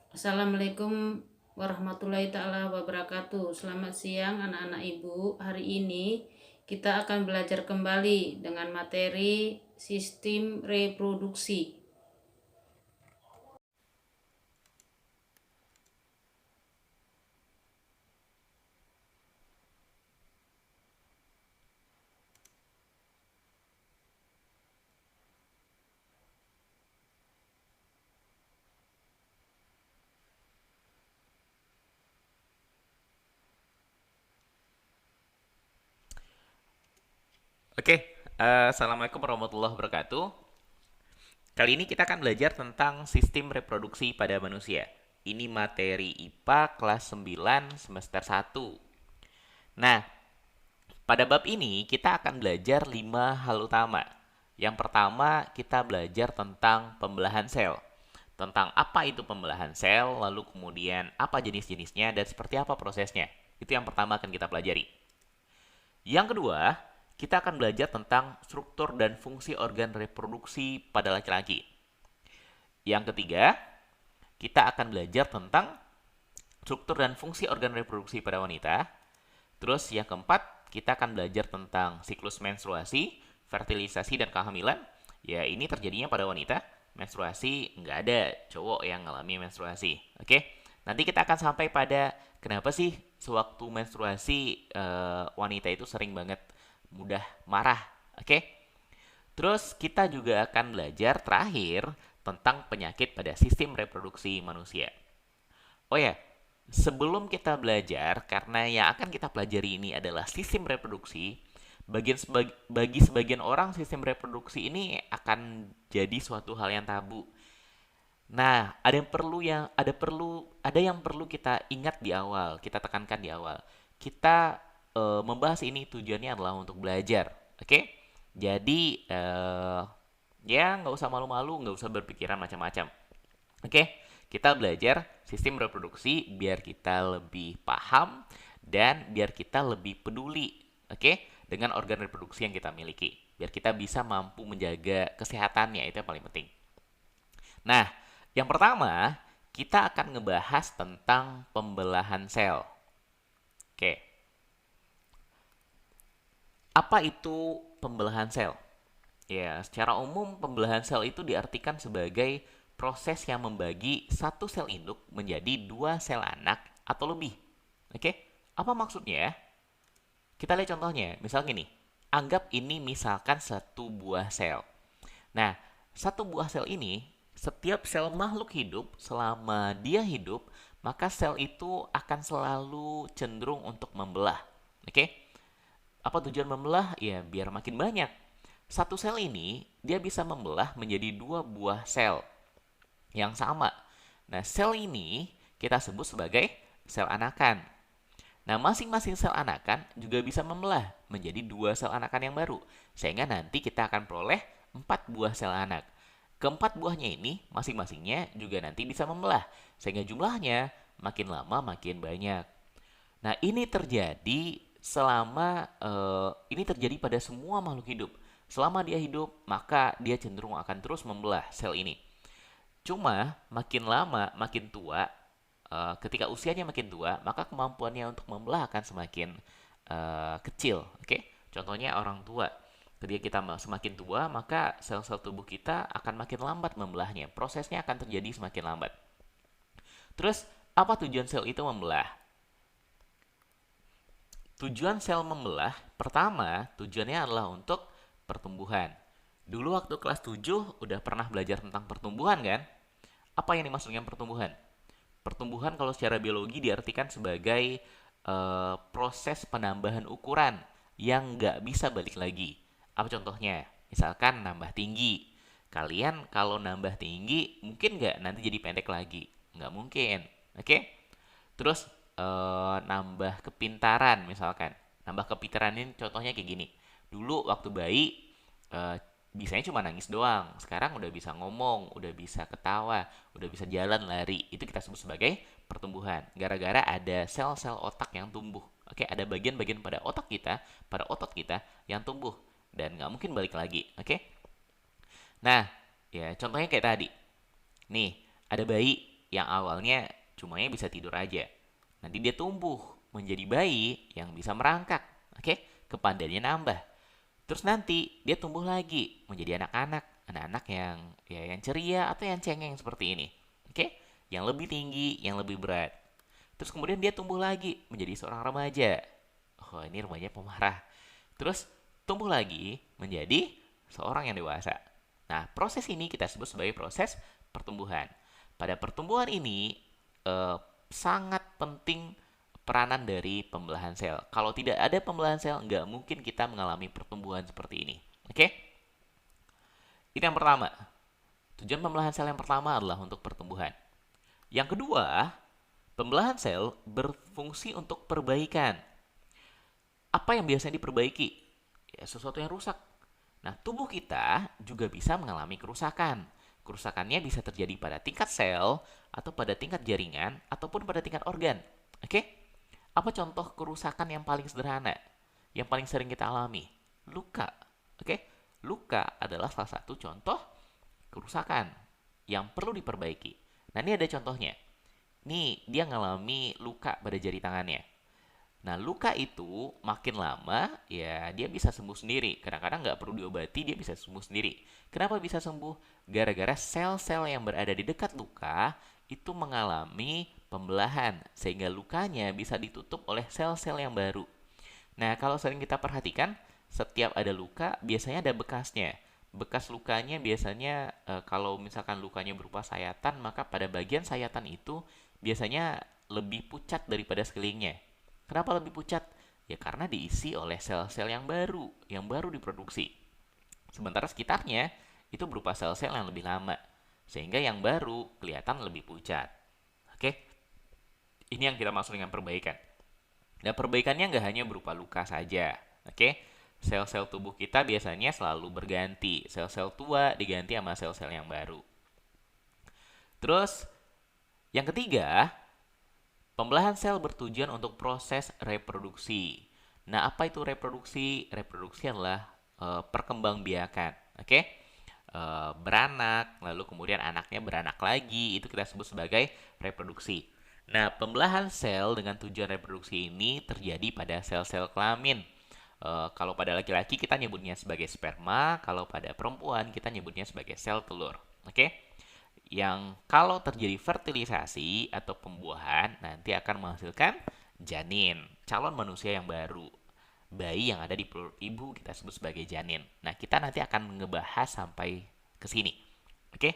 Assalamualaikum warahmatullahi ta'ala wabarakatuh. Selamat siang anak-anak ibu. Hari ini kita akan belajar kembali dengan materi sistem reproduksi. Oke, Assalamualaikum warahmatullahi wabarakatuh. Kali ini kita akan belajar tentang sistem reproduksi pada manusia. Ini materi IPA kelas 9 semester 1. Nah, pada bab ini kita akan belajar 5 hal utama. Yang pertama, kita belajar tentang pembelahan sel. Tentang apa itu pembelahan sel, lalu kemudian apa jenis-jenisnya dan seperti apa prosesnya. Itu yang pertama akan kita pelajari. Yang kedua, kita akan belajar tentang struktur dan fungsi organ reproduksi pada laki-laki. Yang ketiga, kita akan belajar tentang struktur dan fungsi organ reproduksi pada wanita. Terus yang keempat, kita akan belajar tentang siklus menstruasi, fertilisasi, dan kehamilan. Ya, ini terjadinya pada wanita. Menstruasi nggak ada cowok yang mengalami menstruasi. Oke, nanti kita akan sampai pada kenapa sih sewaktu menstruasi wanita itu sering banget mudah marah. Oke, terus kita juga akan belajar terakhir tentang penyakit pada sistem reproduksi manusia. Oh ya, sebelum kita belajar, karena yang akan kita pelajari ini adalah sistem reproduksi, bagi sebagian orang sistem reproduksi ini akan jadi suatu hal yang tabu. Nah, ada yang perlu kita ingat di awal, kita tekankan di awal. Kita membahas ini tujuannya adalah untuk belajar, oke? Jadi ya nggak usah malu-malu, nggak usah berpikiran macam-macam. Oke, kita belajar sistem reproduksi biar kita lebih paham dan biar kita lebih peduli, oke, dengan organ reproduksi yang kita miliki. Biar kita bisa mampu menjaga kesehatannya, itu yang paling penting. Nah, yang pertama, kita akan ngebahas tentang pembelahan sel. Oke, apa itu pembelahan sel? Ya, secara umum pembelahan sel itu diartikan sebagai proses yang membagi satu sel induk menjadi dua sel anak atau lebih. Oke, apa maksudnya? Kita lihat contohnya. Misal gini, anggap ini misalkan satu buah sel. Nah, satu buah sel ini, setiap sel makhluk hidup, selama dia hidup, maka sel itu akan selalu cenderung untuk membelah. Oke? Apa tujuan membelah? Ya, biar makin banyak. Satu sel ini, dia bisa membelah menjadi dua buah sel yang sama. Nah, sel ini kita sebut sebagai sel anakan. Nah, masing-masing sel anakan juga bisa membelah menjadi dua sel anakan yang baru. Sehingga nanti kita akan peroleh 4 buah sel anak. Keempat buahnya ini masing-masingnya juga nanti bisa membelah. Sehingga jumlahnya makin lama makin banyak. Nah, ini terjadi pada semua makhluk hidup. Selama dia hidup, maka dia cenderung akan terus membelah sel ini. Cuma makin lama, makin tua, ketika usianya makin tua, maka kemampuannya untuk membelah akan semakin kecil. Oke, contohnya orang tua. Ketika kita semakin tua, maka sel-sel tubuh kita akan makin lambat membelahnya. Prosesnya akan terjadi semakin lambat. Terus, apa tujuan sel itu membelah? Tujuan sel membelah, pertama, tujuannya adalah untuk pertumbuhan. Dulu waktu kelas 7 udah pernah belajar tentang pertumbuhan kan? Apa yang dimaksud dengan pertumbuhan? Pertumbuhan kalau secara biologi diartikan sebagai proses penambahan ukuran yang nggak bisa balik lagi. Apa contohnya? Misalkan nambah tinggi. Kalian kalau nambah tinggi, mungkin nggak nanti jadi pendek lagi? Nggak mungkin. Oke? Terus nambah kepintaran misalkan. Nambah kepintaran ini contohnya kayak gini. Dulu waktu bayi eh, bisanya cuma nangis doang. Sekarang udah bisa ngomong, udah bisa ketawa, udah bisa jalan, lari. Itu kita sebut sebagai pertumbuhan. Gara-gara ada sel-sel otak yang tumbuh. Oke, ada bagian-bagian pada otak kita, pada otot kita yang tumbuh dan nggak mungkin balik lagi. Oke. Nah, ya contohnya kayak tadi. Nih, ada bayi. yang awalnya cumanya bisa tidur aja. Nanti dia tumbuh menjadi bayi yang bisa merangkak. Oke, kepandaiannya nambah. Terus nanti dia tumbuh lagi menjadi anak-anak yang ya yang ceria atau yang cengeng seperti ini. Oke, yang lebih tinggi, yang lebih berat. Terus kemudian dia tumbuh lagi menjadi seorang remaja. Oh, ini remaja pemarah. Terus tumbuh lagi menjadi seorang yang dewasa. Nah, proses ini kita sebut sebagai proses pertumbuhan. Pada pertumbuhan ini eh, sangat penting peranan dari pembelahan sel. Kalau tidak ada pembelahan sel, nggak mungkin kita mengalami pertumbuhan seperti ini. Oke? Itu yang pertama. Tujuan pembelahan sel yang pertama adalah untuk pertumbuhan. Yang kedua, pembelahan sel berfungsi untuk perbaikan. Apa yang biasanya diperbaiki? Ya, sesuatu yang rusak. Nah, tubuh kita juga bisa mengalami kerusakan. Kerusakannya bisa terjadi pada tingkat sel, atau pada tingkat jaringan, ataupun pada tingkat organ. Oke? Apa contoh kerusakan yang paling sederhana? Yang paling sering kita alami? Luka. Oke? Luka adalah salah satu contoh kerusakan yang perlu diperbaiki. Nah, ini ada contohnya. Nih, dia ngalami luka pada jari tangannya. Nah, luka itu makin lama, ya dia bisa sembuh sendiri. Kadang-kadang nggak perlu diobati, dia bisa sembuh sendiri. Kenapa bisa sembuh? Gara-gara sel-sel yang berada di dekat luka itu mengalami pembelahan, sehingga lukanya bisa ditutup oleh sel-sel yang baru. Nah, kalau sering kita perhatikan, setiap ada luka, biasanya ada bekasnya. Bekas lukanya biasanya, kalau misalkan lukanya berupa sayatan, maka pada bagian sayatan itu biasanya lebih pucat daripada sekelilingnya. Kenapa lebih pucat? Ya karena diisi oleh sel-sel yang baru diproduksi. Sementara sekitarnya itu berupa sel-sel yang lebih lama, sehingga yang baru kelihatan lebih pucat. Oke, ini yang kita maksud dengan perbaikan. Dan perbaikannya nggak hanya berupa luka saja. Oke, sel-sel tubuh kita biasanya selalu berganti. Sel-sel tua diganti sama sel-sel yang baru. Terus, yang ketiga, pembelahan sel bertujuan untuk proses reproduksi. Nah, apa itu reproduksi? Reproduksi adalah perkembangbiakan. Oke? Beranak, lalu kemudian anaknya beranak lagi, itu kita sebut sebagai reproduksi. Nah, pembelahan sel dengan tujuan reproduksi ini terjadi pada sel-sel kelamin. Kalau pada laki-laki kita nyebutnya sebagai sperma, kalau pada perempuan kita nyebutnya sebagai sel telur. Oke? Yang kalau terjadi fertilisasi atau pembuahan nanti akan menghasilkan janin, calon manusia yang baru. Bayi yang ada di perut ibu kita sebut sebagai janin. Nah, kita nanti akan ngebahas sampai ke sini. Oke?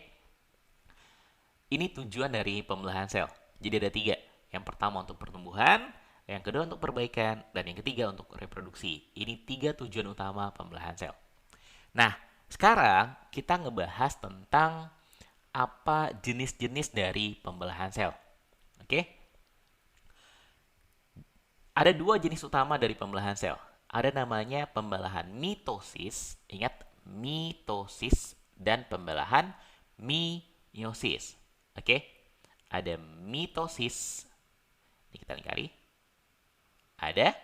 Ini tujuan dari pembelahan sel. Jadi ada tiga. Yang pertama untuk pertumbuhan, yang kedua untuk perbaikan, dan yang ketiga untuk reproduksi. Ini tiga tujuan utama pembelahan sel. Nah, sekarang kita ngebahas tentang apa jenis-jenis dari pembelahan sel. Oke? Ada dua jenis utama dari pembelahan sel. Ada namanya pembelahan mitosis, ingat mitosis, dan pembelahan meiosis. Oke? Ada mitosis, ini kita lingkari. Ada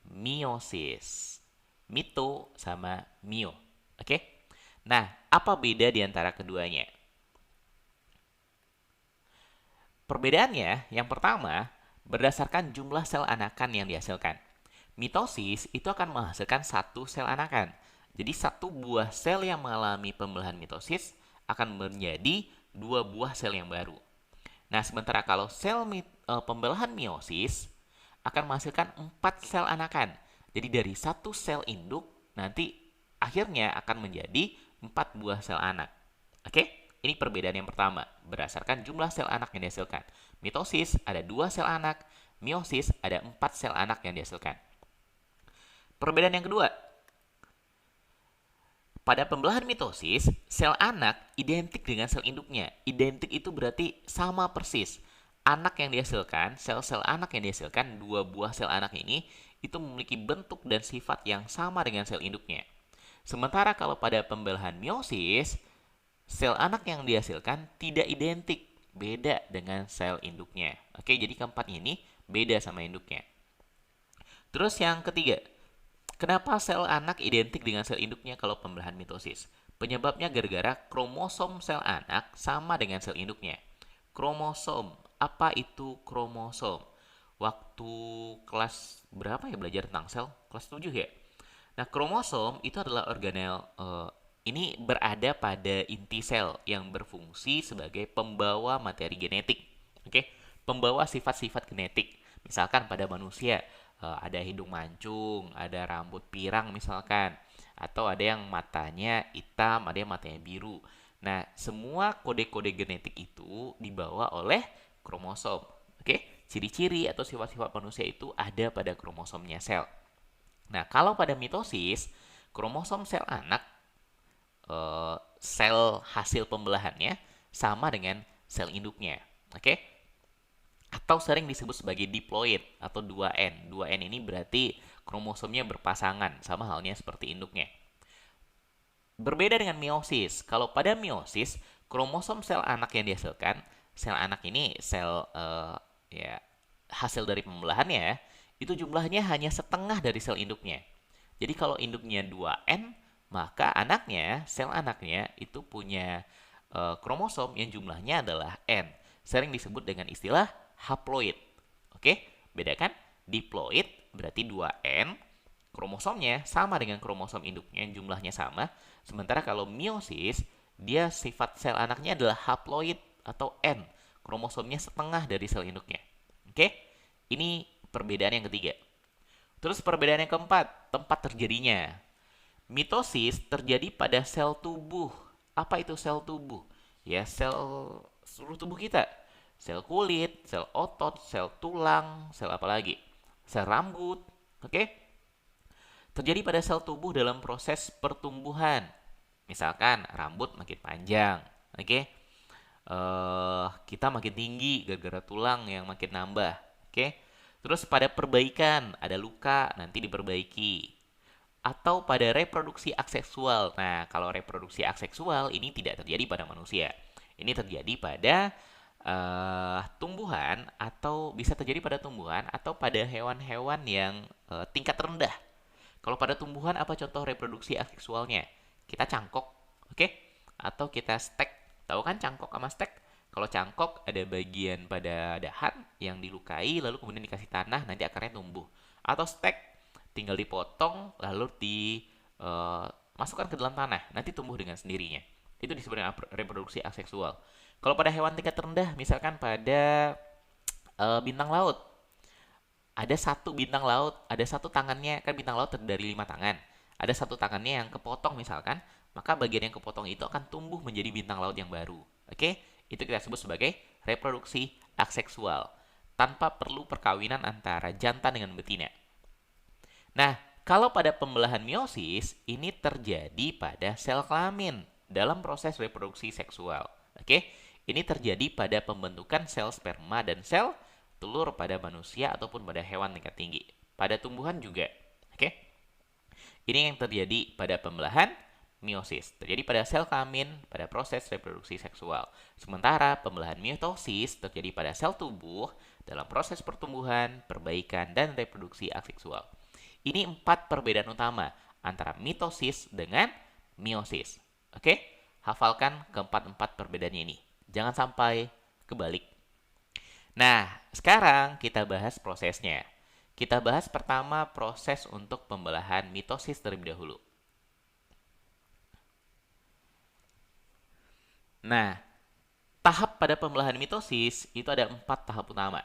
meiosis. Mito sama mio. Oke? Nah, apa beda di antara keduanya? Perbedaannya, yang pertama, berdasarkan jumlah sel anakan yang dihasilkan. Mitosis itu akan menghasilkan satu sel anakan. Jadi satu buah sel yang mengalami pembelahan mitosis akan menjadi dua buah sel yang baru. Nah, sementara kalau pembelahan meiosis akan menghasilkan 4 sel anakan. Jadi dari satu sel induk nanti akhirnya akan menjadi 4 buah sel anak. Oke? Ini perbedaan yang pertama, berdasarkan jumlah sel anak yang dihasilkan. Mitosis ada 2 sel anak, meiosis ada 4 sel anak yang dihasilkan. Perbedaan yang kedua, pada pembelahan mitosis, sel anak identik dengan sel induknya. Identik itu berarti sama persis. Anak yang dihasilkan, sel-sel anak yang dihasilkan, dua buah sel anak ini, itu memiliki bentuk dan sifat yang sama dengan sel induknya. Sementara kalau pada pembelahan meiosis, sel anak yang dihasilkan tidak identik, beda dengan sel induknya. Oke, jadi keempatnya ini beda sama induknya. Terus yang ketiga, kenapa sel anak identik dengan sel induknya kalau pembelahan mitosis? Penyebabnya gara-gara kromosom sel anak sama dengan sel induknya. Kromosom. Apa itu kromosom? Waktu kelas berapa ya belajar tentang sel? Kelas 7 ya? Nah, kromosom itu adalah organel ini berada pada inti sel yang berfungsi sebagai pembawa materi genetik. Oke, pembawa sifat-sifat genetik. Misalkan pada manusia ada hidung mancung, ada rambut pirang misalkan, atau ada yang matanya hitam, ada yang matanya biru. Nah, semua kode-kode genetik itu dibawa oleh kromosom. Oke, ciri-ciri atau sifat-sifat manusia itu ada pada kromosomnya sel. Nah, kalau pada mitosis, kromosom sel anak, sel hasil pembelahannya sama dengan sel induknya. Oke? Atau sering disebut sebagai diploid atau 2N. 2N ini berarti kromosomnya berpasangan, sama halnya seperti induknya. Berbeda dengan meiosis. Kalau pada meiosis, kromosom sel anak yang dihasilkan, sel anak ini sel ya hasil dari pembelahannya, itu jumlahnya hanya setengah dari sel induknya. Jadi kalau induknya 2N, maka anaknya, sel anaknya itu punya kromosom yang jumlahnya adalah N. Sering disebut dengan istilah haploid. Oke, bedakan diploid berarti 2N, kromosomnya sama dengan kromosom induknya, jumlahnya sama. Sementara kalau meiosis, dia sifat sel anaknya adalah haploid atau N. Kromosomnya setengah dari sel induknya. Oke, ini perbedaan yang ketiga. Terus perbedaan yang keempat, tempat terjadinya. Mitosis terjadi pada sel tubuh. Apa itu sel tubuh? Ya, sel seluruh tubuh kita. Sel kulit, sel otot, sel tulang, sel apa lagi? Sel rambut. Oke? Terjadi pada sel tubuh dalam proses pertumbuhan. Misalkan rambut makin panjang. Oke? Kita makin tinggi gara-gara tulang yang makin nambah. Oke? Terus pada perbaikan, ada luka, nanti diperbaiki. Atau pada reproduksi aseksual. Nah, kalau reproduksi aseksual ini tidak terjadi pada manusia. Ini terjadi pada tumbuhan atau bisa terjadi pada tumbuhan atau pada hewan-hewan yang tingkat rendah. Kalau pada tumbuhan apa contoh reproduksi aseksualnya? Kita cangkok, oke? Atau kita stek. Tahu kan cangkok sama stek? Kalau cangkok ada bagian pada dahan yang dilukai lalu kemudian dikasih tanah nanti akarnya tumbuh. Atau stek tinggal dipotong lalu dimasukkan ke dalam tanah nanti tumbuh dengan sendirinya. Itu disebut dengan reproduksi aseksual. Kalau pada hewan tingkat rendah misalkan pada bintang laut, ada satu bintang laut, ada satu tangannya, kan bintang laut terdiri dari 5 tangan. Ada satu tangannya yang kepotong misalkan, maka bagian yang kepotong itu akan tumbuh menjadi bintang laut yang baru. Oke? Itu kita sebut sebagai reproduksi aseksual. Tanpa perlu perkawinan antara jantan dengan betina. Nah, kalau pada pembelahan meiosis, ini terjadi pada sel kelamin dalam proses reproduksi seksual. Oke? Ini terjadi pada pembentukan sel sperma dan sel telur pada manusia ataupun pada hewan tingkat tinggi. Pada tumbuhan juga. Oke? Ini yang terjadi pada pembelahan meiosis. Terjadi pada sel kelamin pada proses reproduksi seksual. Sementara pembelahan mitosis terjadi pada sel tubuh dalam proses pertumbuhan, perbaikan, dan reproduksi aseksual. Ini 4 perbedaan utama antara mitosis dengan meiosis. Oke? Hafalkan keempat-empat perbedaannya ini. Jangan sampai kebalik. Nah, sekarang kita bahas prosesnya. Kita bahas pertama proses untuk pembelahan mitosis terlebih dahulu. Nah, tahap pada pembelahan mitosis itu ada 4 tahap utama.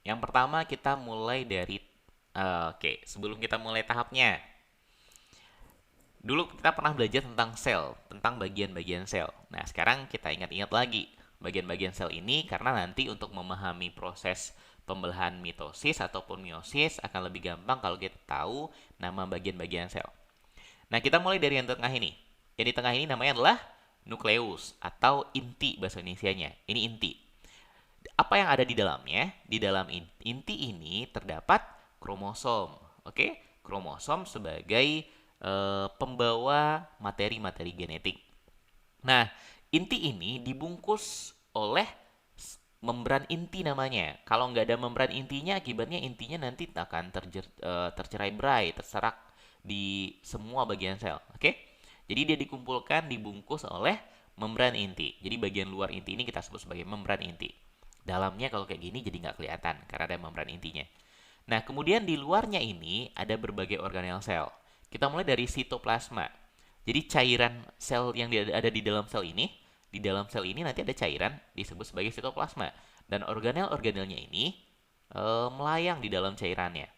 Yang pertama kita mulai dari sebelum kita mulai tahapnya. Dulu kita pernah belajar tentang sel, tentang bagian-bagian sel. Nah, sekarang kita ingat-ingat lagi bagian-bagian sel ini karena nanti untuk memahami proses pembelahan mitosis ataupun meiosis akan lebih gampang kalau kita tahu nama bagian-bagian sel. Nah, kita mulai dari yang tengah ini. Yang di tengah ini namanya adalah nukleus atau inti bahasa Indonesianya. Ini inti. Apa yang ada di dalamnya? Di dalam inti ini terdapat kromosom. Oke? Kromosom sebagai pembawa materi-materi genetik. Nah, inti ini dibungkus oleh membran inti namanya. Kalau nggak ada membran intinya, akibatnya intinya nanti akan tercerai-berai, terserak di semua bagian sel. Oke? Jadi dia dikumpulkan, dibungkus oleh membran inti. Jadi bagian luar inti ini kita sebut sebagai membran inti. Dalamnya kalau kayak gini jadi nggak kelihatan karena ada membran intinya. Nah, kemudian di luarnya ini ada berbagai organel sel. Kita mulai dari sitoplasma. Jadi cairan sel yang ada di dalam sel ini nanti ada cairan disebut sebagai sitoplasma. Dan organel-organelnya ini melayang di dalam cairannya.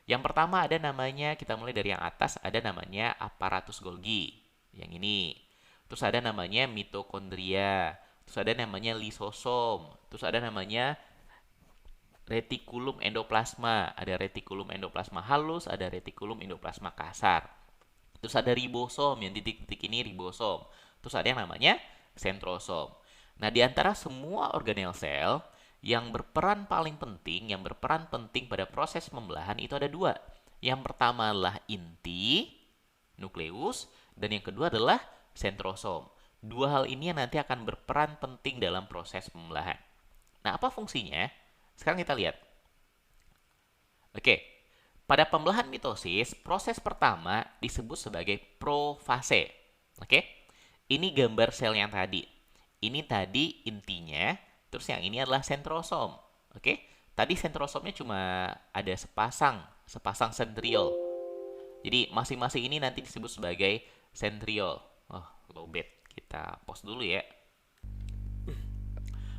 Yang pertama ada namanya, kita mulai dari yang atas, ada namanya aparatus Golgi. Yang ini. Terus ada namanya mitokondria. Terus ada namanya lisosom. Terus ada namanya retikulum endoplasma. Ada retikulum endoplasma halus, ada retikulum endoplasma kasar. Terus ada ribosom, yang titik-titik ini ribosom. Terus ada yang namanya sentrosom. Nah, di antara semua organel sel, yang berperan paling penting, yang berperan penting pada proses pembelahan itu ada dua. Yang pertama adalah inti, nukleus, dan yang kedua adalah sentrosom. Dua hal ini yang nanti akan berperan penting dalam proses pembelahan. Nah, apa fungsinya? Sekarang kita lihat. Oke, pada pembelahan mitosis, proses pertama disebut sebagai profase. Oke, ini gambar sel yang tadi. Ini tadi intinya, terus yang ini adalah sentrosom. Oke, tadi sentrosomnya cuma ada sepasang sentriol. Jadi masing-masing ini nanti disebut sebagai sentriol. Oh, lowbat. Kita pause dulu ya.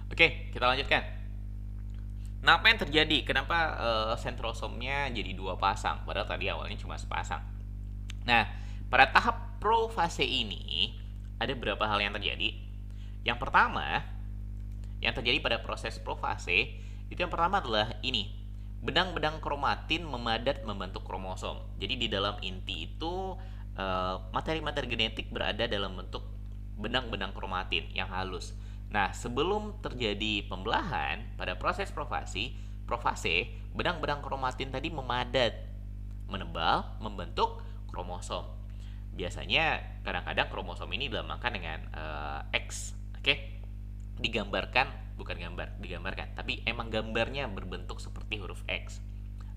Oke, kita lanjutkan. Nah, apa yang terjadi? Kenapa sentrosomnya jadi dua pasang? Padahal tadi awalnya cuma sepasang. Nah, pada tahap profase ini ada beberapa hal yang terjadi. Yang pertama, yang terjadi pada proses profase, itu yang pertama adalah ini. Benang-benang kromatin memadat membentuk kromosom. Jadi di dalam inti itu materi-materi genetik berada dalam bentuk benang-benang kromatin yang halus. Nah, sebelum terjadi pembelahan pada proses profase, benang-benang kromatin tadi memadat, menebal, membentuk kromosom. Biasanya kadang-kadang kromosom ini dinamakan dengan X. Oke, digambarkan, tapi emang gambarnya berbentuk seperti huruf X.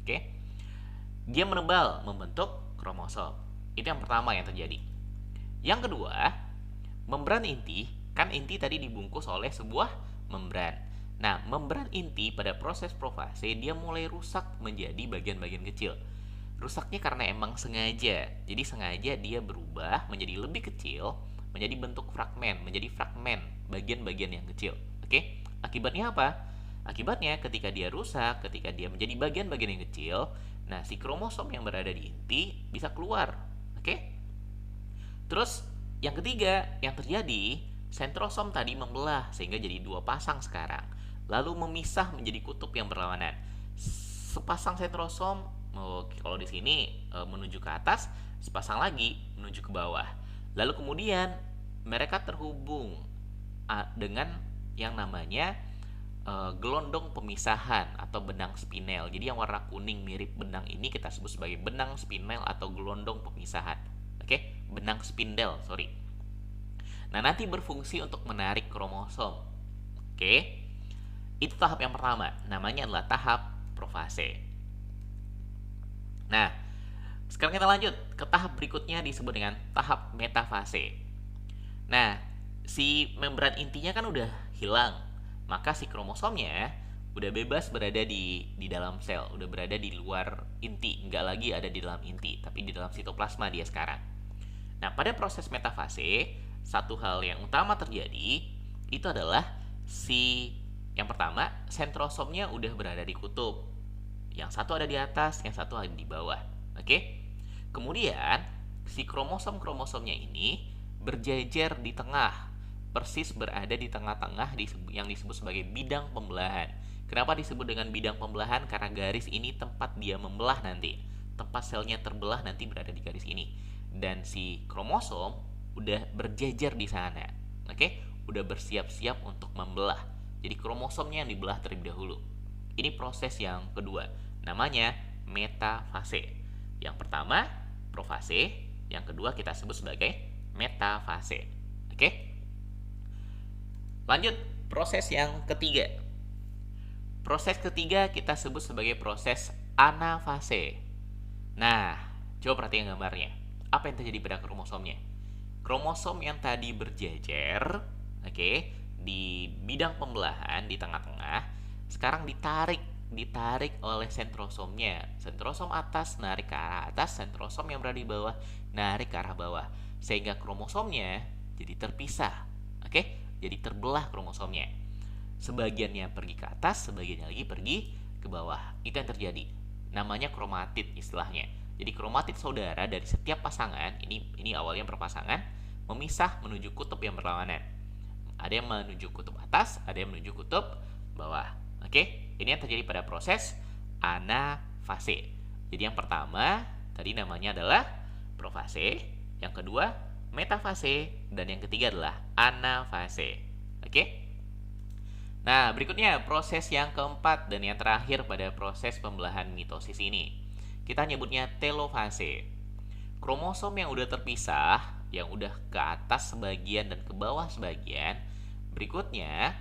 Oke, dia menebal, membentuk kromosom. Itu yang pertama yang terjadi. Yang kedua, membran inti, kan inti tadi dibungkus oleh sebuah membran. Nah, membran inti pada proses profase dia mulai rusak menjadi bagian-bagian kecil. Rusaknya karena emang sengaja. Jadi sengaja dia berubah menjadi lebih kecil, menjadi bentuk fragmen, bagian-bagian yang kecil. Oke? Akibatnya apa? Akibatnya ketika dia rusak, ketika dia menjadi bagian-bagian yang kecil, nah si kromosom yang berada di inti bisa keluar. Oke? Terus yang ketiga yang terjadi, sentrosom tadi membelah sehingga jadi dua pasang sekarang. Lalu memisah menjadi kutub yang berlawanan. Sepasang sentrosom kalau di sini menuju ke atas, sepasang lagi menuju ke bawah. Lalu kemudian mereka terhubung dengan yang namanya gelondong pemisahan atau benang spinel. Jadi yang warna kuning mirip benang ini kita sebut sebagai benang spinel atau gelondong pemisahan. Oke, benang spindel, sorry. Nah, nanti berfungsi untuk menarik kromosom. Oke, itu tahap yang pertama. Namanya adalah tahap profase. Nah, sekarang kita lanjut ke tahap berikutnya disebut dengan tahap metafase. Nah, si membran intinya kan udah hilang, maka si kromosomnya udah bebas berada di dalam sel, udah berada di luar inti, nggak lagi ada di dalam inti, tapi di dalam sitoplasma dia sekarang. Nah, pada proses metafase, satu hal yang utama terjadi itu adalah yang pertama, sentrosomnya udah berada di kutub. Yang satu ada di atas, yang satu ada di bawah. Oke? Kemudian, si kromosom-kromosomnya ini berjejer di tengah. Persis berada di tengah-tengah yang disebut sebagai bidang pembelahan. Kenapa disebut dengan bidang pembelahan? Karena garis ini tempat dia membelah nanti. Tempat selnya terbelah nanti berada di garis ini. Dan si kromosom udah berjejer di sana. Oke? Udah bersiap-siap untuk membelah. Jadi kromosomnya yang dibelah terlebih dahulu. Ini proses yang kedua. Namanya metafase. Yang pertama, profase. Yang kedua kita sebut sebagai metafase. Oke? Lanjut, proses yang ketiga. Proses ketiga kita sebut sebagai proses anafase. Nah, coba perhatikan gambarnya. Apa yang terjadi pada kromosomnya? Kromosom yang tadi berjejer Oke, di bidang pembelahan di tengah-tengah, sekarang ditarik oleh sentrosomnya. Sentrosom atas narik ke arah atas, sentrosom yang berada di bawah narik ke arah bawah, sehingga kromosomnya jadi terpisah. Oke, jadi terbelah kromosomnya. Sebagiannya pergi ke atas, sebagiannya lagi pergi ke bawah. Itu yang terjadi. Namanya kromatid istilahnya. Jadi kromatid saudara dari setiap pasangan, ini awalnya berpasangan, memisah menuju kutub yang berlawanan. Ada yang menuju kutub atas, ada yang menuju kutub bawah. Oke, ini yang terjadi pada proses anafase. Jadi yang pertama tadi namanya adalah profase, yang kedua metafase, dan yang ketiga adalah anafase. Oke? Nah, berikutnya proses yang keempat dan yang terakhir pada proses pembelahan mitosis ini. Kita nyebutnya telofase. Kromosom yang udah terpisah, yang udah ke atas sebagian dan ke bawah sebagian, berikutnya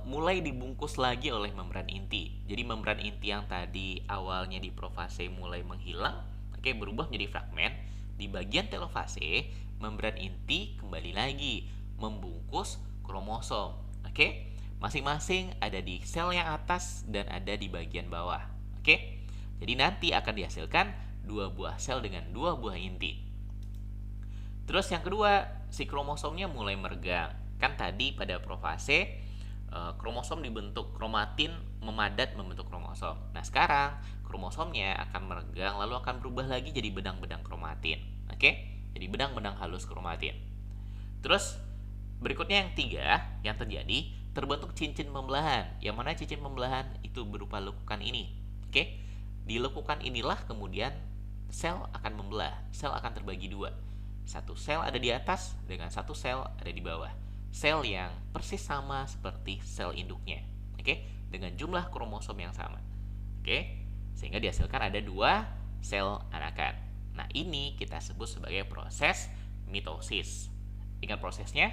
mulai dibungkus lagi oleh membran inti. Jadi membran inti yang tadi awalnya di profase mulai menghilang, oke, berubah menjadi fragmen. Di bagian telofase, membran inti kembali lagi membungkus kromosom. Oke, masing-masing ada di sel yang atas dan ada di bagian bawah. Oke, jadi nanti akan dihasilkan dua buah sel dengan dua buah inti. Terus yang kedua, si kromosomnya mulai meregang. Kan tadi pada profase kromosom dibentuk, kromatin memadat membentuk kromosom. Nah, sekarang kromosomnya akan meregang lalu akan berubah lagi jadi benang-benang kromatin. Oke? Jadi benang-benang halus kromatin. Terus berikutnya yang tiga yang terjadi, terbentuk cincin pembelahan. Yang mana cincin pembelahan itu berupa lekukan ini. Oke? Di lekukan inilah kemudian sel akan membelah. Sel akan terbagi dua. Satu sel ada di atas dengan satu sel ada di bawah. Sel yang persis sama seperti sel induknya. Oke? Dengan jumlah kromosom yang sama. Oke? Sehingga dihasilkan ada dua sel anakan. Nah, ini kita sebut sebagai proses mitosis. Ingat prosesnya?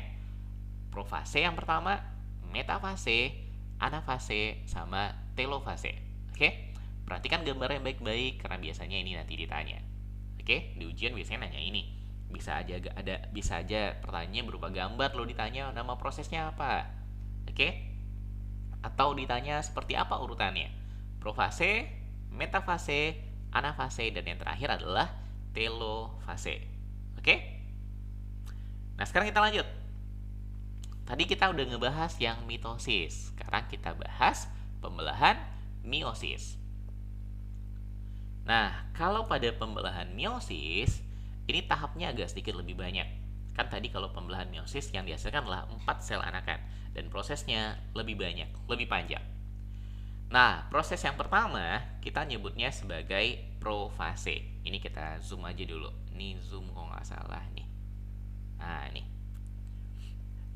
Profase yang pertama, metafase, anafase, sama telofase. Oke? Perhatikan gambarnya baik-baik karena biasanya ini nanti ditanya. Oke? Di ujian biasanya nanya ini. Bisa aja pertanyaannya berupa gambar, lo ditanya nama prosesnya apa. Oke? Atau ditanya seperti apa urutannya. Profase, metafase, anafase, dan yang terakhir adalah telofase. Oke? Nah, sekarang kita lanjut. Tadi kita udah ngebahas yang mitosis. Sekarang kita bahas pembelahan meiosis. Nah, kalau pada pembelahan meiosis, ini tahapnya agak sedikit lebih banyak. Kan tadi kalau pembelahan meiosis yang dihasilkan adalah 4 sel anakan. Dan prosesnya lebih banyak, lebih panjang. Nah, proses yang pertama kita nyebutnya sebagai profase. Ini kita zoom aja dulu. Ini zoom kalau nggak salah nih. Nah, ini.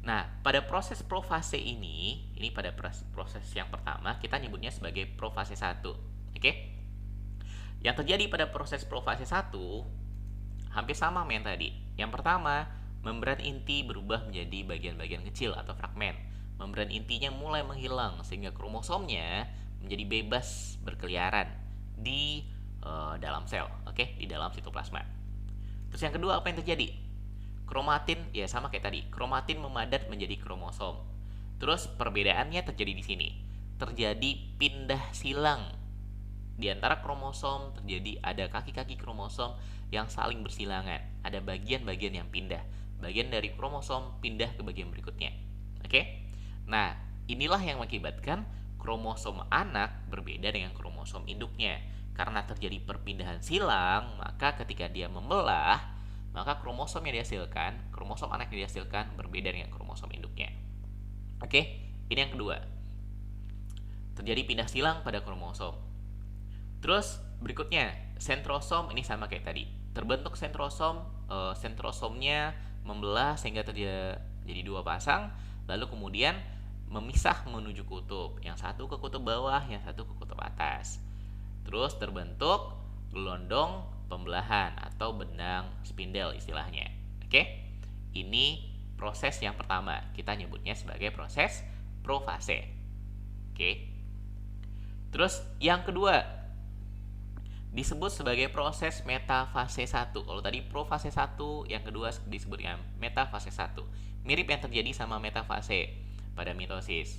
Nah, pada proses profase ini pada proses yang pertama kita nyebutnya sebagai profase 1. Oke? Yang terjadi pada proses profase 1 hampir sama sama yang tadi. Yang pertama, membran inti berubah menjadi bagian-bagian kecil atau fragmen. Membran intinya mulai menghilang sehingga kromosomnya menjadi bebas berkeliaran di dalam sel, oke, di dalam sitoplasma. Terus yang kedua apa yang terjadi? Kromatin ya sama kayak tadi. Kromatin memadat menjadi kromosom. Terus perbedaannya terjadi di sini. Terjadi pindah silang di antara kromosom, terjadi ada kaki-kaki kromosom yang saling bersilangan. Ada bagian-bagian yang pindah. Bagian dari kromosom pindah ke bagian berikutnya. Oke? Nah, inilah yang mengakibatkan kromosom anak berbeda dengan kromosom induknya. Karena terjadi perpindahan silang, maka ketika dia membelah, maka kromosom yang dihasilkan, kromosom anak yang dihasilkan berbeda dengan kromosom induknya. Oke? Ini yang kedua. Terjadi pindah silang pada kromosom. Terus berikutnya, sentrosom ini sama kayak tadi. Terbentuk sentrosom, sentrosomnya membelah sehingga terjadi dua pasang, lalu kemudian memisah menuju kutub. Yang satu ke kutub bawah, yang satu ke kutub atas. Terus terbentuk gelondong pembelahan atau benang spindel istilahnya. Oke? Ini proses yang pertama. Kita nyebutnya sebagai proses profase. Oke? Terus yang kedua, disebut sebagai proses metafase 1. Kalau tadi profase 1, yang kedua disebut dengan metafase 1. Mirip yang terjadi sama metafase pada mitosis.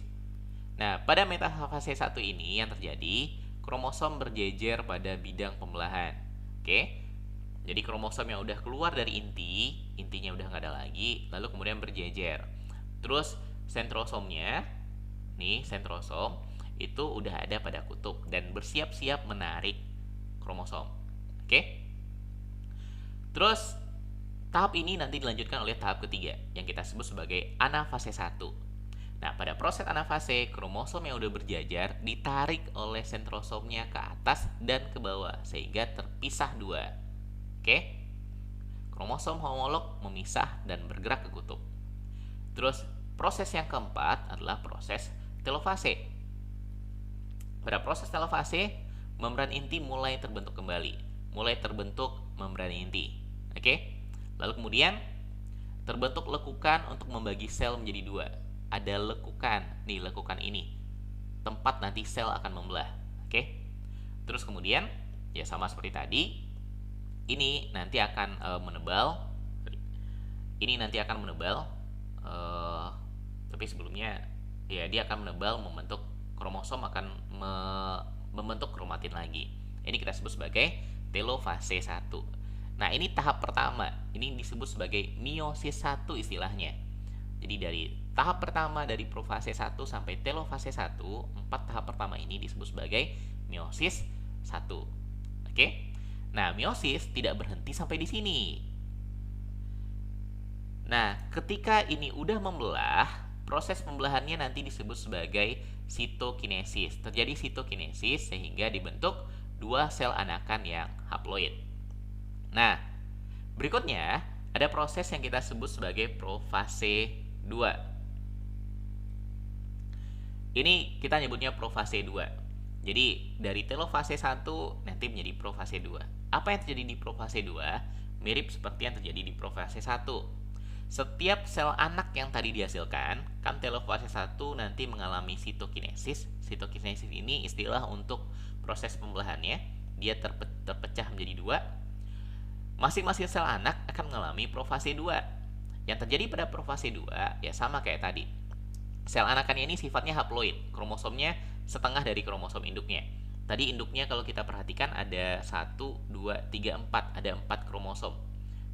Nah, pada metafase 1 ini yang terjadi, kromosom berjejer pada bidang pembelahan. Oke? Jadi kromosom yang udah keluar dari intinya udah nggak ada lagi, lalu kemudian berjejer. Terus sentrosomnya, nih sentrosom, itu udah ada pada kutub dan bersiap-siap menarik kromosom. Oke? Terus tahap ini nanti dilanjutkan oleh tahap ketiga yang kita sebut sebagai anafase 1. Nah, pada proses anafase, kromosom yang udah berjajar ditarik oleh sentrosomnya ke atas dan ke bawah sehingga terpisah dua. Oke? Kromosom homolog memisah dan bergerak ke kutub. Terus, proses yang keempat adalah proses telofase. Pada proses telofase, membran inti mulai terbentuk kembali. Mulai terbentuk membran inti. Oke? Lalu kemudian terbentuk lekukan untuk membagi sel menjadi dua. Ada lekukan, nih lekukan ini. Tempat nanti sel akan membelah. Oke? Terus kemudian, ya sama seperti tadi, ini nanti akan menebal. Ini nanti akan menebal. Tapi sebelumnya, ya dia akan menebal, membentuk kromosom akan membentuk kromatin lagi. Ini kita sebut sebagai telofase 1. Nah, ini tahap pertama. Ini disebut sebagai meiosis 1 istilahnya. Jadi dari tahap pertama dari profase 1 sampai telofase 1, 4 tahap pertama ini disebut sebagai meiosis 1. Oke? Nah, meiosis tidak berhenti sampai di sini. Nah, ketika ini udah membelah, proses pembelahannya nanti disebut sebagai sitokinesis. Terjadi sitokinesis sehingga dibentuk dua sel anakan yang haploid. Nah, berikutnya ada proses yang kita sebut sebagai profase 2. Ini kita nyebutnya profase 2. Jadi dari telofase 1 nanti menjadi profase 2. Apa yang terjadi di profase 2 mirip seperti yang terjadi di profase 1. Setiap sel anak yang tadi dihasilkan, kan telofase 1 nanti mengalami sitokinesis. Sitokinesis ini istilah untuk proses pembelahannya. Dia terpecah menjadi dua. Masing-masing sel anak akan mengalami profase 2. Yang terjadi pada profase 2 ya sama kayak tadi. Sel anakannya ini sifatnya haploid, kromosomnya setengah dari kromosom induknya. Tadi induknya kalau kita perhatikan ada 1, 2, 3, 4, ada 4 kromosom.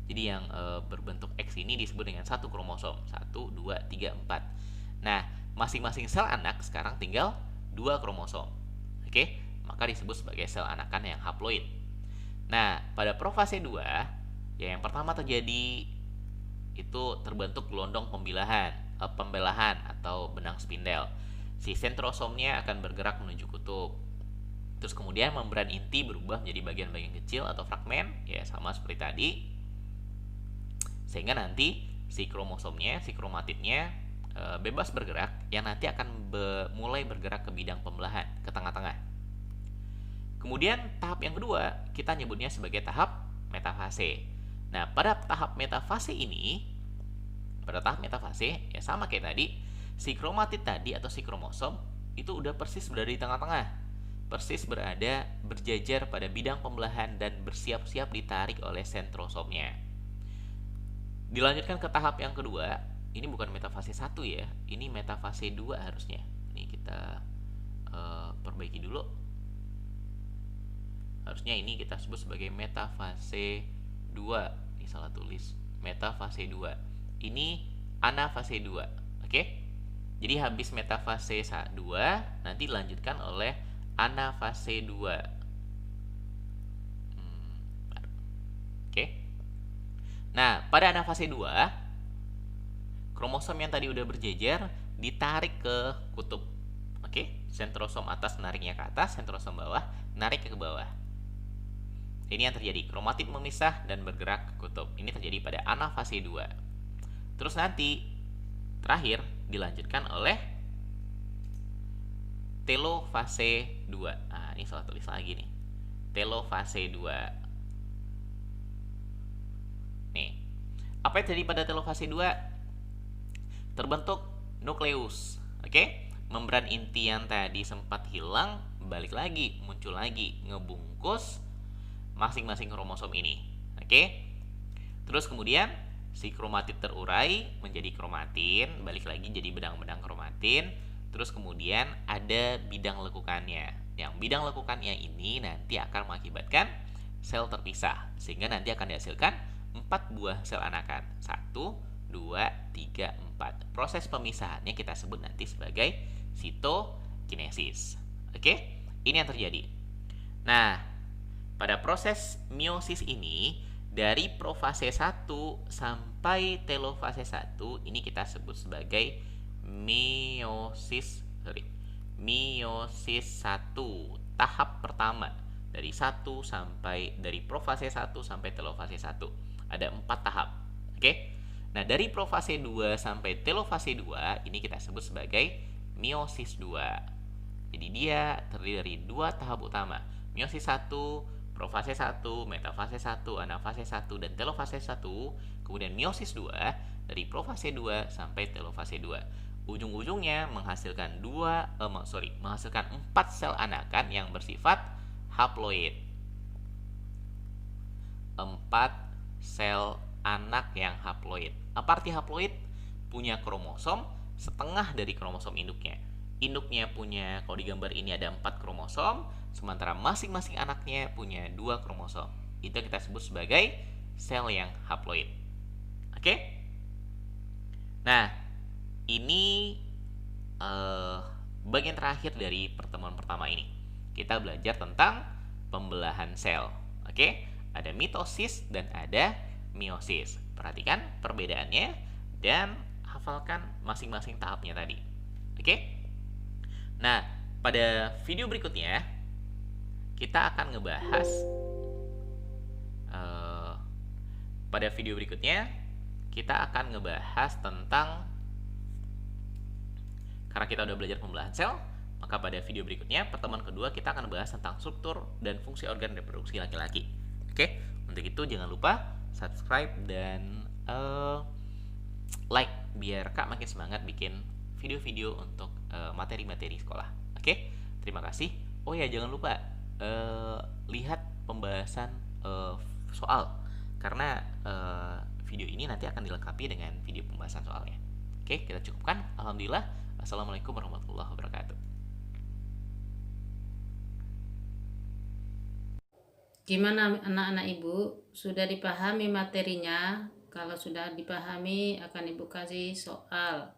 Jadi yang berbentuk X ini disebut dengan satu kromosom, 1, 2, 3, 4. Nah, masing-masing sel anak sekarang tinggal 2 kromosom. Oke, maka disebut sebagai sel anakan yang haploid. Nah, pada profase 2 ya yang pertama terjadi itu terbentuk gelondong pembelahan atau benang spindel. Si sentrosomnya akan bergerak menuju kutub. Terus kemudian membran inti berubah menjadi bagian-bagian kecil atau fragmen, ya sama seperti tadi. Sehingga nanti si kromosomnya, si kromatidnya bebas bergerak, yang nanti akan mulai bergerak ke bidang pembelahan, ke tengah-tengah. Kemudian tahap yang kedua kita nyebutnya sebagai tahap metafase. Nah, pada tahap metafase ya sama kayak tadi, si kromatid tadi atau si kromosom itu udah persis berada di tengah-tengah. Persis berjajar pada bidang pembelahan dan bersiap-siap ditarik oleh sentrosomnya. Dilanjutkan ke tahap yang kedua, ini bukan metafase 1 ya, ini metafase 2 harusnya. Ini kita perbaiki dulu. Harusnya ini kita sebut sebagai metafase 2. Ini salah tulis. Metafase 2. Ini anafase 2. Oke? Jadi habis metafase 2 nanti dilanjutkan oleh anafase 2. Oke? Nah, pada anafase 2 kromosom yang tadi udah berjejer ditarik ke kutub. Oke? Sentrosom atas nariknya ke atas, sentrosom bawah narik ke bawah. Ini yang terjadi, kromatid memisah dan bergerak ke kutub. Ini terjadi pada anafase 2. Terus nanti terakhir dilanjutkan oleh telofase 2. Nah, ini salah tulis lagi nih. Telofase 2. Nih. Apa yang terjadi pada telofase 2? Terbentuk nukleus. Oke? Membran inti yang tadi sempat hilang balik lagi, muncul lagi, ngebungkus masing-masing kromosom ini. Oke? Terus kemudian si kromatid terurai menjadi kromatin, balik lagi jadi benang-benang kromatin. Terus kemudian ada bidang lekukannya. Yang bidang lekukannya ini nanti akan mengakibatkan sel terpisah, sehingga nanti akan dihasilkan 4 buah sel anakan. 1, 2, 3, 4. Proses pemisahannya kita sebut nanti sebagai sitokinesis. Oke? Ini yang terjadi. Nah, pada proses meiosis ini, dari profase 1 sampai telofase 1 ini kita sebut sebagai meiosis 1, tahap pertama. Dari profase 1 sampai telofase 1. Ada 4 tahap. Oke? Nah, dari profase 2 sampai telofase 2 ini kita sebut sebagai meiosis 2. Jadi dia terdiri dari 2 tahap utama. Meiosis 1, profase 1, metafase 1, anafase 1, dan telofase 1. Kemudian meiosis 2 dari profase 2 sampai telofase 2. Ujung-ujungnya menghasilkan 4 sel anakan yang bersifat haploid. 4 sel anak yang haploid. Apa arti haploid? Punya kromosom setengah dari kromosom induknya. Induknya punya, kalau di gambar ini ada 4 kromosom, sementara masing-masing anaknya punya 2 kromosom. Itu kita sebut sebagai sel yang haploid. Oke? Nah, ini bagian terakhir dari pertemuan pertama ini. Kita belajar tentang pembelahan sel. Oke? Ada mitosis dan ada meiosis. Perhatikan perbedaannya dan hafalkan masing-masing tahapnya tadi. Oke? Nah, pada video berikutnya kita akan ngebahas tentang, karena kita udah belajar pembelahan sel, maka pada video berikutnya, pertemuan kedua, kita akan bahas tentang struktur dan fungsi organ reproduksi laki-laki. Oke? Untuk itu jangan lupa subscribe dan like biar Kak makin semangat bikin video-video untuk materi-materi sekolah. Oke? Terima kasih. Oh ya, jangan lupa lihat pembahasan soal, karena video ini nanti akan dilengkapi dengan video pembahasan soalnya. Oke, kita cukupkan. Alhamdulillah. Assalamualaikum warahmatullahi wabarakatuh. Gimana anak-anak Ibu? Sudah dipahami materinya? Kalau sudah dipahami, akan Ibu kasih soal.